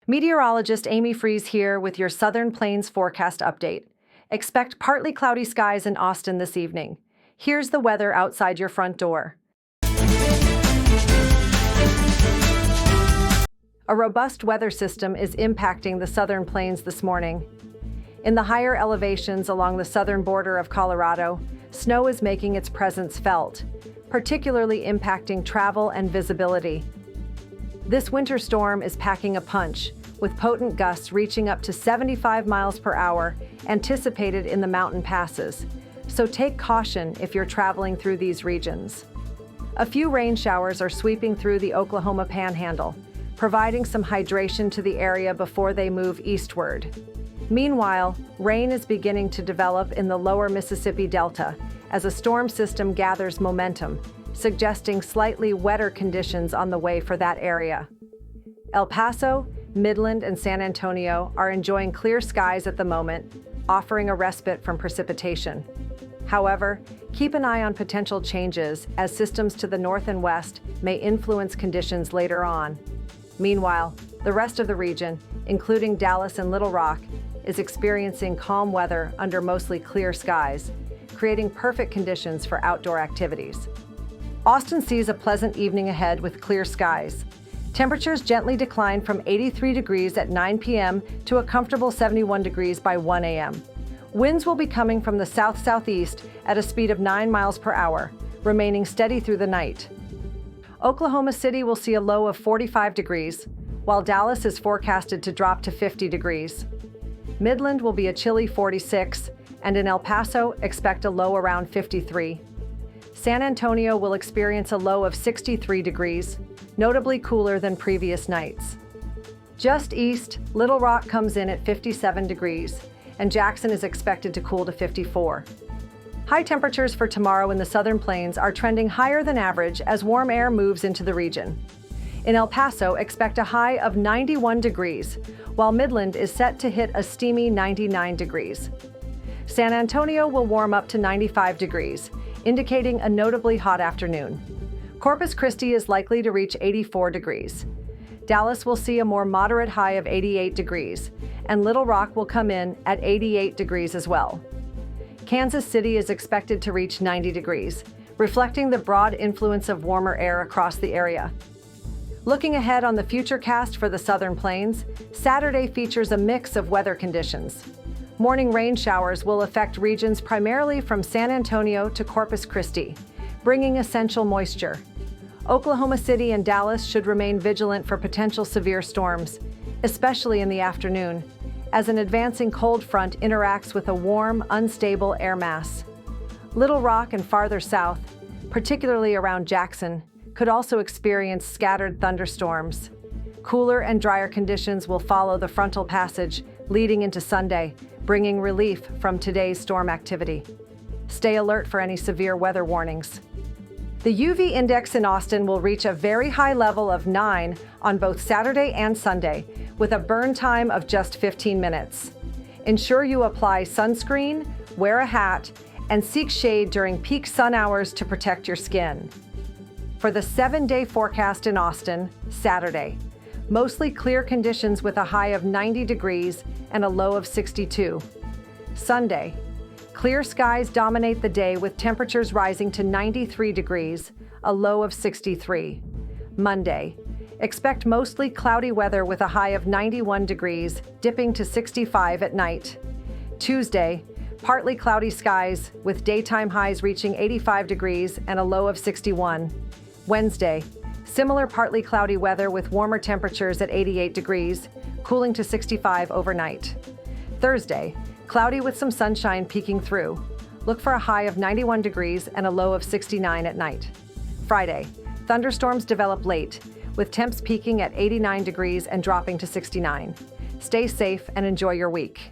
Meteorologist Amy Freeze here with your Southern Plains forecast update. Expect partly cloudy skies in Austin this evening. Here's the weather outside your front door. A robust weather system is impacting the Southern Plains this morning. In the higher elevations along the southern border of Colorado, snow is making its presence felt, particularly impacting travel and visibility. This winter storm is packing a punch, with potent gusts reaching up to 75 miles per hour anticipated in the mountain passes, so take caution if you're traveling through these regions. A few rain showers are sweeping through the Oklahoma Panhandle, providing some hydration to the area before they move eastward. Meanwhile, rain is beginning to develop in the lower Mississippi Delta as a storm system gathers momentum, suggesting slightly wetter conditions on the way for that area. El Paso, Midland, and San Antonio are enjoying clear skies at the moment, offering a respite from precipitation. However, keep an eye on potential changes as systems to the north and west may influence conditions later on. Meanwhile, the rest of the region, including Dallas and Little Rock, is experiencing calm weather under mostly clear skies, creating perfect conditions for outdoor activities. Austin sees a pleasant evening ahead with clear skies. Temperatures gently decline from 83 degrees at 9 p.m. to a comfortable 71 degrees by 1 a.m. Winds will be coming from the south-southeast at a speed of 9 miles per hour, remaining steady through the night. Oklahoma City will see a low of 45 degrees, while Dallas is forecasted to drop to 50 degrees. Midland will be a chilly 46, and in El Paso, expect a low around 53. San Antonio will experience a low of 63 degrees, notably cooler than previous nights. Just east, Little Rock comes in at 57 degrees, and Jackson is expected to cool to 54. High temperatures for tomorrow in the Southern Plains are trending higher than average as warm air moves into the region. In El Paso, expect a high of 91 degrees, while Midland is set to hit a steamy 99 degrees. San Antonio will warm up to 95 degrees, indicating a notably hot afternoon. Corpus Christi is likely to reach 84 degrees. Dallas will see a more moderate high of 88 degrees, and Little Rock will come in at 88 degrees as well. Kansas City is expected to reach 90 degrees, reflecting the broad influence of warmer air across the area. Looking ahead on the futurecast for the Southern Plains, Saturday features a mix of weather conditions. Morning rain showers will affect regions primarily from San Antonio to Corpus Christi, bringing essential moisture. Oklahoma City and Dallas should remain vigilant for potential severe storms, especially in the afternoon, as an advancing cold front interacts with a warm, unstable air mass. Little Rock and farther south, particularly around Jackson, could also experience scattered thunderstorms. Cooler and drier conditions will follow the frontal passage, leading into Sunday, bringing relief from today's storm activity. Stay alert for any severe weather warnings. The UV index in Austin will reach a very high level of 9 on both Saturday and Sunday, with a burn time of just 15 minutes. Ensure you apply sunscreen, wear a hat, and seek shade during peak sun hours to protect your skin. For the 7-day forecast in Austin, Saturday, mostly clear conditions with a high of 90 degrees and a low of 62. Sunday, clear skies dominate the day with temperatures rising to 93 degrees, a low of 63. Monday, expect mostly cloudy weather with a high of 91 degrees, dipping to 65 at night. Tuesday, partly cloudy skies with daytime highs reaching 85 degrees and a low of 61. Wednesday, similar partly cloudy weather with warmer temperatures at 88 degrees, cooling to 65 overnight. Thursday, cloudy with some sunshine peeking through. Look for a high of 91 degrees and a low of 69 at night. Friday, thunderstorms develop late, with temps peaking at 89 degrees and dropping to 69. Stay safe and enjoy your week.